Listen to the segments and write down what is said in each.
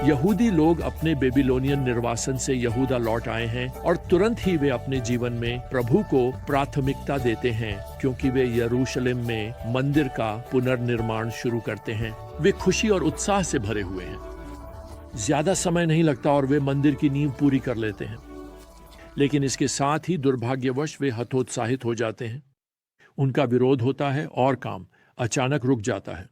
यहूदी लोग अपने बेबीलोनियन निर्वासन से यहूदा लौट आए हैं और तुरंत ही वे अपने जीवन में प्रभु को प्राथमिकता देते हैं, क्योंकि वे यरूशलेम में मंदिर का पुनर्निर्माण शुरू करते हैं। वे खुशी और उत्साह से भरे हुए हैं। ज्यादा समय नहीं लगता और वे मंदिर की नींव पूरी कर लेते हैं। लेकिन इसके साथ ही दुर्भाग्यवश वे हतोत्साहित हो जाते हैं। उनका विरोध होता है और काम अचानक रुक जाता है।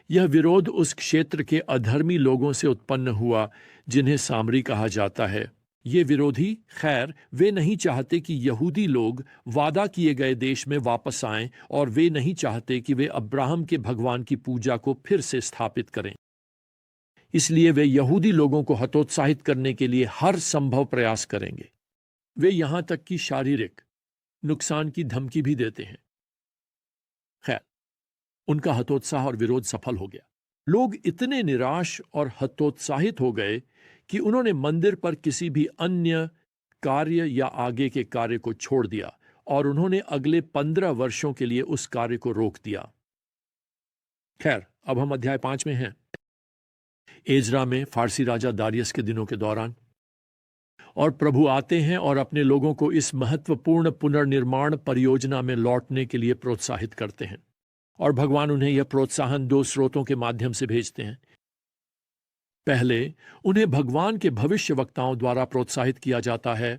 यह विरोध उस क्षेत्र के अधर्मी लोगों से उत्पन्न हुआ जिन्हें सामरी कहा जाता है। ये विरोधी, खैर, वे नहीं चाहते कि यहूदी लोग वादा किए गए देश में वापस आएं और वे नहीं चाहते कि वे अब्राहम के भगवान की पूजा को फिर से स्थापित करें। इसलिए वे यहूदी लोगों को हतोत्साहित करने के लिए हर संभव प्रयास करेंगे। वे यहां तक कि शारीरिक नुकसान की धमकी भी देते हैं। खैर, उनका हतोत्साह और विरोध सफल हो गया। लोग इतने निराश और हतोत्साहित हो गए कि उन्होंने मंदिर पर किसी भी अन्य कार्य या आगे के कार्य को छोड़ दिया और उन्होंने अगले 15 वर्षों के लिए उस कार्य को रोक दिया। खैर, अब हम अध्याय 5 में हैं। एजरा में फारसी राजा दारियस के दिनों के दौरान, और प्रभु आते हैं और अपने लोगों को इस महत्वपूर्ण पुनर्निर्माण परियोजना में लौटने के लिए प्रोत्साहित करते हैं। और भगवान उन्हें यह प्रोत्साहन 2 स्रोतों के माध्यम से भेजते हैं। पहले उन्हें भगवान के भविष्यवक्ताओं द्वारा प्रोत्साहित किया जाता है।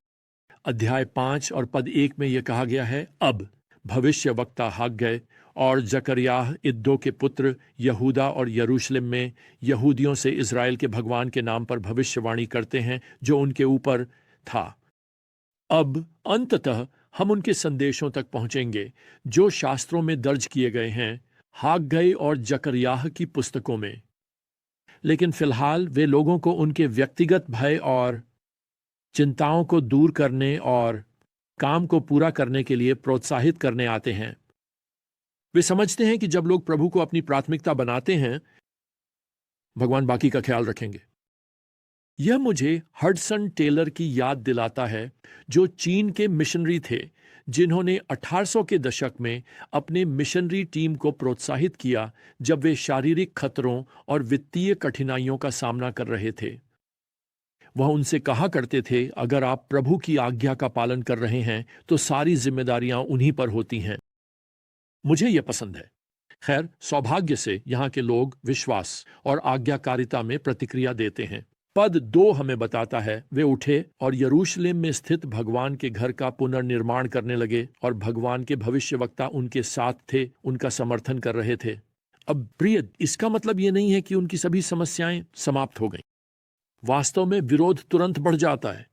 अध्याय 5 और पद 1 में यह कहा गया है, अब भविष्यवक्ता हग्गै और जकर्याह इद्दो के पुत्र यहूदा और यरूशलेम में यहूदियों से इज़राइल के भगवान के नाम पर भविष्यवाणी करते हैं जो उनके ऊपर था। अब अंततः हम उनके संदेशों तक पहुंचेंगे जो शास्त्रों में दर्ज किए गए हैं, हग्गै और जकर्याह की पुस्तकों में। लेकिन फिलहाल वे लोगों को उनके व्यक्तिगत भय और चिंताओं को दूर करने और काम को पूरा करने के लिए प्रोत्साहित करने आते हैं। वे समझते हैं कि जब लोग प्रभु को अपनी प्राथमिकता बनाते हैं, भगवान बाकी का ख्याल रखेंगे। यह मुझे हडसन टेलर की याद दिलाता है, जो चीन के मिशनरी थे जिन्होंने 1800 के दशक में अपने मिशनरी टीम को प्रोत्साहित किया जब वे शारीरिक खतरों और वित्तीय कठिनाइयों का सामना कर रहे थे। वह उनसे कहा करते थे, अगर आप प्रभु की आज्ञा का पालन कर रहे हैं तो सारी जिम्मेदारियां उन्हीं पर होती हैं। मुझे यह पसंद है। खैर, सौभाग्य से यहाँ के लोग विश्वास और आज्ञाकारिता में प्रतिक्रिया देते हैं। पद 2 हमें बताता है, वे उठे और यरूशलेम में स्थित भगवान के घर का पुनर्निर्माण करने लगे और भगवान के भविष्यवक्ता उनके साथ थे, उनका समर्थन कर रहे थे। अब प्रिय, इसका मतलब यह नहीं है कि उनकी सभी समस्याएं समाप्त हो गईं। वास्तव में विरोध तुरंत बढ़ जाता है।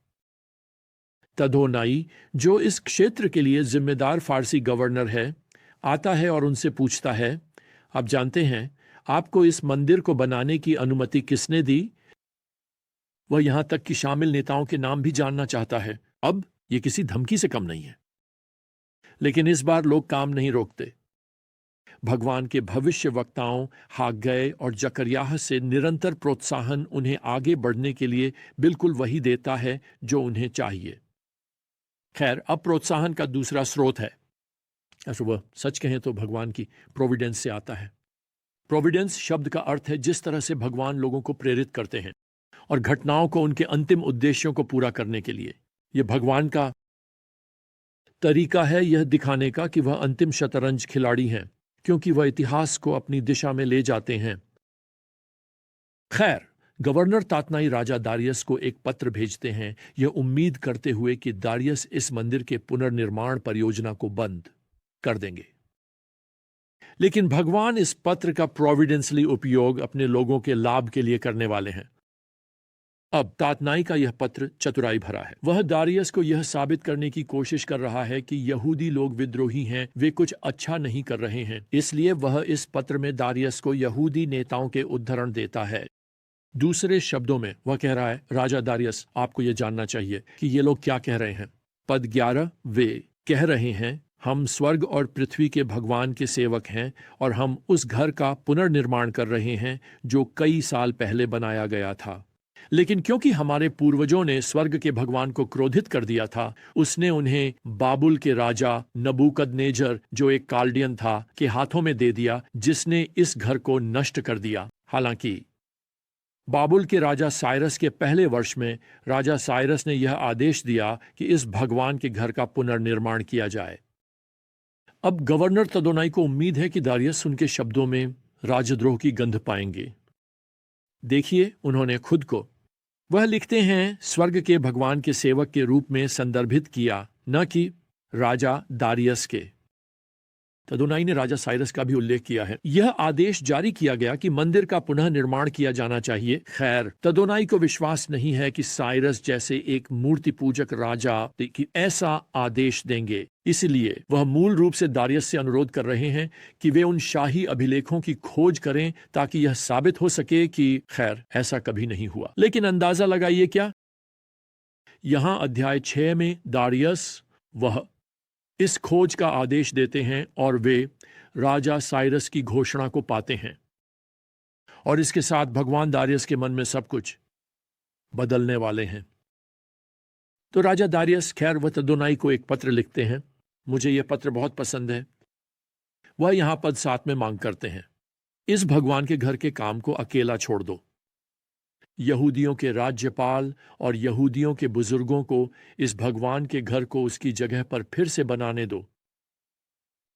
तदोनाई, जो इस क्षेत्र के लिए जिम्मेदार फारसी गवर्नर है, आता है और उनसे पूछता है, आप जानते हैं आपको इस मंदिर को बनाने की अनुमति किसने दी? वह यहां तक कि शामिल नेताओं के नाम भी जानना चाहता है। अब यह किसी धमकी से कम नहीं है। लेकिन इस बार लोग काम नहीं रोकते। भगवान के भविष्यवक्ताओं हग्गै और जकर्याह से निरंतर प्रोत्साहन उन्हें आगे बढ़ने के लिए बिल्कुल वही देता है जो उन्हें चाहिए। खैर, अब प्रोत्साहन का दूसरा स्रोत है। वह सच कहें तो भगवान की प्रोविडेंस से आता है। प्रोविडेंस शब्द का अर्थ है जिस तरह से भगवान लोगों को प्रेरित करते हैं और घटनाओं को उनके अंतिम उद्देश्यों को पूरा करने के लिए। यह भगवान का तरीका है यह दिखाने का कि वह अंतिम शतरंज खिलाड़ी हैं, क्योंकि वह इतिहास को अपनी दिशा में ले जाते हैं। खैर, गवर्नर तातनाई राजा दारियस को एक पत्र भेजते हैं, यह उम्मीद करते हुए कि दारियस इस मंदिर के पुनर्निर्माण परियोजना को बंद कर देंगे। लेकिन भगवान इस पत्र का प्रोविडेंसली उपयोग अपने लोगों के लाभ के लिए करने वाले हैं। अब तातनाई का यह पत्र चतुराई भरा है। वह दारियस को यह साबित करने की कोशिश कर रहा है कि यहूदी लोग विद्रोही हैं, वे कुछ अच्छा नहीं कर रहे हैं। इसलिए वह इस पत्र में दारियस को यहूदी नेताओं के उद्धरण देता है। दूसरे शब्दों में वह कह रहा है, राजा दारियस, आपको यह जानना चाहिए कि ये लोग क्या कह रहे हैं। पद 11, वे कह रहे हैं, हम स्वर्ग और पृथ्वी के भगवान के सेवक हैं और हम उस घर का पुनर्निर्माण कर रहे हैं जो कई साल पहले बनाया गया था। लेकिन क्योंकि हमारे पूर्वजों ने स्वर्ग के भगवान को क्रोधित कर दिया था, उसने उन्हें बाबुल के राजा नबूकदनेजर, जो एक काल्डियन था, के हाथों में दे दिया, जिसने इस घर को नष्ट कर दिया। हालांकि बाबुल के राजा साइरस के पहले वर्ष में राजा साइरस ने यह आदेश दिया कि इस भगवान के घर का पुनर्निर्माण किया जाए। अब गवर्नर तदोनाई को उम्मीद है कि दारियस उनके शब्दों में राजद्रोह की गंध पाएंगे। देखिए, उन्होंने खुद को, वह लिखते हैं, स्वर्ग के भगवान के सेवक के रूप में संदर्भित किया, न कि राजा दारियस के। तदोनाई ने राजा साइरस का भी उल्लेख किया है। यह आदेश जारी किया गया कि मंदिर का पुनः निर्माण किया जाना चाहिए। खैर, तदोनाई को विश्वास नहीं है कि साइरस जैसे एक मूर्ति पूजक राजा ऐसा आदेश देंगे। इसलिए वह मूल रूप से दारियस से अनुरोध कर रहे हैं कि वे उन शाही अभिलेखों की खोज करें ताकि यह साबित हो सके कि खैर ऐसा कभी नहीं हुआ। लेकिन अंदाजा लगाइए क्या? यहां अध्याय 6 में दारियस वह इस खोज का आदेश देते हैं और वे राजा साइरस की घोषणा को पाते हैं, और इसके साथ भगवान दारियस के मन में सब कुछ बदलने वाले हैं। तो राजा दारियस खैर वह तदोनाई को एक पत्र लिखते हैं। मुझे यह पत्र बहुत पसंद है। वह यहां पद 7 में मांग करते हैं, इस भगवान के घर के काम को अकेला छोड़ दो। यहूदियों के राज्यपाल और यहूदियों के बुजुर्गों को इस भगवान के घर को उसकी जगह पर फिर से बनाने दो।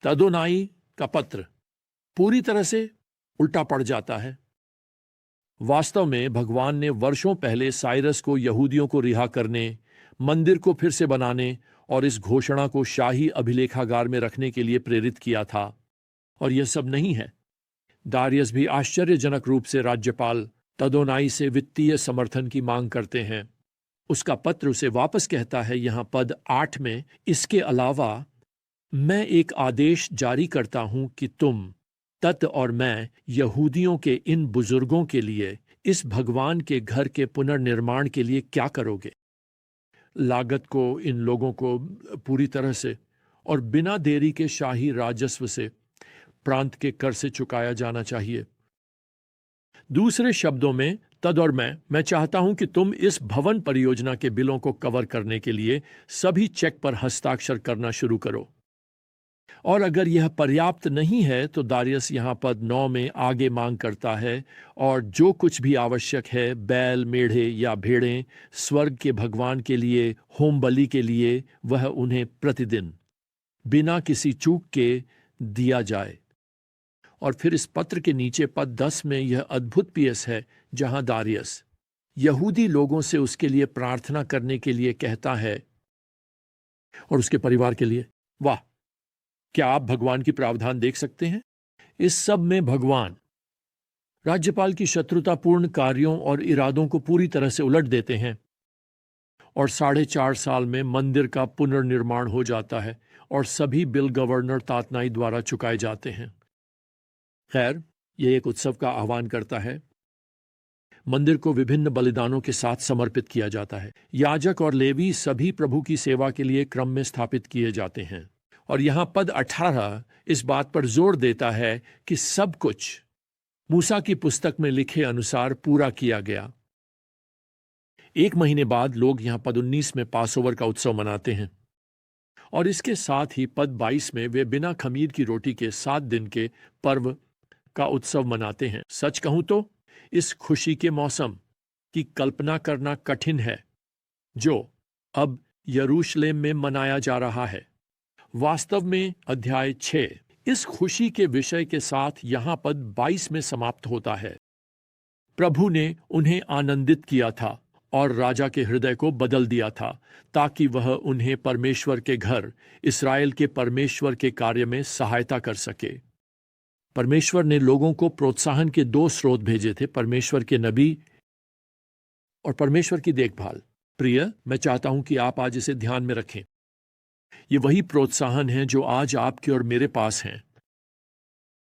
तदोनाई का पत्र पूरी तरह से उल्टा पड़ जाता है। वास्तव में भगवान ने वर्षों पहले साइरस को यहूदियों को रिहा करने, मंदिर को फिर से बनाने और इस घोषणा को शाही अभिलेखागार में रखने के लिए प्रेरित किया था, और यह सब नहीं है। दारियस भी आश्चर्यजनक रूप से राज्यपाल तदोनाई से वित्तीय समर्थन की मांग करते हैं। उसका पत्र उसे वापस कहता है यहां पद 8 में, इसके अलावा मैं एक आदेश जारी करता हूं कि तुम, तत और मैं यहूदियों के इन बुजुर्गों के लिए इस भगवान के घर के पुनर्निर्माण के लिए क्या करोगे। लागत को इन लोगों को पूरी तरह से और बिना देरी के शाही राजस्व से, प्रांत के कर से चुकाया जाना चाहिए। दूसरे शब्दों में, तद और मैं चाहता हूं कि तुम इस भवन परियोजना के बिलों को कवर करने के लिए सभी चेक पर हस्ताक्षर करना शुरू करो। और अगर यह पर्याप्त नहीं है तो दारियस यहां पद 9 में आगे मांग करता है, और जो कुछ भी आवश्यक है, बैल, मेढ़े या भेड़ें, स्वर्ग के भगवान के लिए होम बलि के लिए, वह उन्हें प्रतिदिन बिना किसी चूक के दिया जाए। और फिर इस पत्र के नीचे पद 10 में यह अद्भुत पीएस है, जहां दारियस यहूदी लोगों से उसके लिए प्रार्थना करने के लिए कहता है और उसके परिवार के लिए। वाह, क्या आप भगवान की प्रावधान देख सकते हैं? इस सब में भगवान राज्यपाल की शत्रुतापूर्ण कार्यों और इरादों को पूरी तरह से उलट देते हैं, और 4.5 साल में मंदिर का पुनर्निर्माण हो जाता है और सभी बिल गवर्नर तातनाई द्वारा चुकाए जाते हैं। खैर, यह एक उत्सव का आह्वान करता है। मंदिर को विभिन्न बलिदानों के साथ समर्पित किया जाता है। याजक और लेवी सभी प्रभु की सेवा के लिए क्रम में स्थापित किए जाते हैं। और यहां पद 18 इस बात पर जोर देता है कि सब कुछ मूसा की पुस्तक में लिखे अनुसार पूरा किया गया। 1 महीने बाद लोग यहां पद 19 में पासओवर का उत्सव मनाते हैं, और इसके साथ ही पद 22 में वे बिना खमीर की रोटी के 7 दिन के पर्व का उत्सव मनाते हैं। सच कहूं तो इस खुशी के मौसम की कल्पना करना कठिन है जो अब यरूशलेम में मनाया जा रहा है। वास्तव में अध्याय 6 इस खुशी के विषय के साथ यहां पद 22 में समाप्त होता है। प्रभु ने उन्हें आनंदित किया था और राजा के हृदय को बदल दिया था, ताकि वह उन्हें परमेश्वर के घर, इस्राएल के परमेश्वर के कार्य में सहायता कर सके। परमेश्वर ने लोगों को प्रोत्साहन के 2 स्रोत भेजे थे, परमेश्वर के नबी और परमेश्वर की देखभाल। प्रिय, मैं चाहता हूं कि आप आज इसे ध्यान में रखें। ये वही प्रोत्साहन है जो आज आपके और मेरे पास हैं।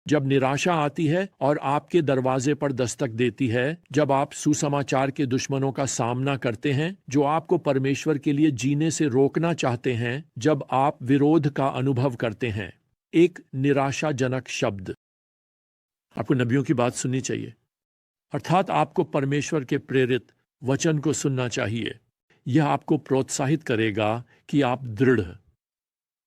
जब निराशा आती है और आपके दरवाजे पर दस्तक देती है, जब आप सुसमाचार के दुश्मनों का सामना करते हैं जो आपको परमेश्वर के लिए जीने से रोकना चाहते हैं, जब आप विरोध का अनुभव करते हैं, एक निराशाजनक शब्द, आपको नबियों की बात सुननी चाहिए, अर्थात आपको परमेश्वर के प्रेरित वचन को सुनना चाहिए। यह आपको प्रोत्साहित करेगा कि आप दृढ़,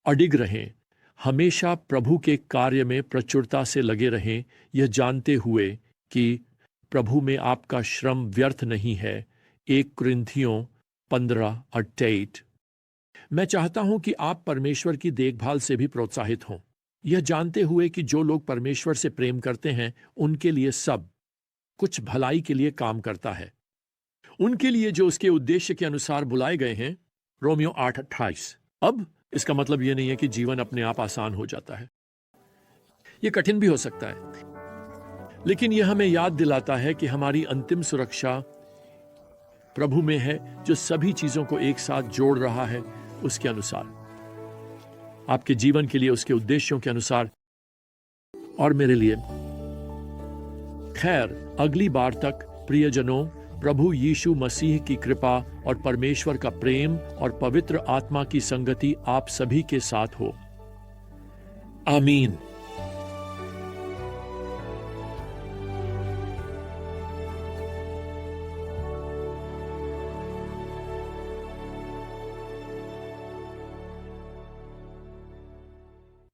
अडिग रहें, हमेशा प्रभु के कार्य में प्रचुरता से लगे रहें, यह जानते हुए कि प्रभु में आपका श्रम व्यर्थ नहीं है। 1 कुरिन्थियों 15:28। मैं चाहता हूं कि आप परमेश्वर की देखभाल से भी प्रोत्साहित हों, यह जानते हुए कि जो लोग परमेश्वर से प्रेम करते हैं उनके लिए सब कुछ भलाई के लिए काम करता है, उनके लिए जो उसके उद्देश्य के अनुसार बुलाए गए हैं। रोमियो 8:28। अब इसका मतलब यह नहीं है कि जीवन अपने आप आसान हो जाता है, यह कठिन भी हो सकता है, लेकिन यह हमें याद दिलाता है कि हमारी अंतिम सुरक्षा प्रभु में है, जो सभी चीजों को एक साथ जोड़ रहा है उसके अनुसार, आपके जीवन के लिए उसके उद्देश्यों के अनुसार और मेरे लिए। खैर, अगली बार तक प्रियजनों, प्रभु यीशु मसीह की कृपा और परमेश्वर का प्रेम और पवित्र आत्मा की संगति आप सभी के साथ हो। आमीन।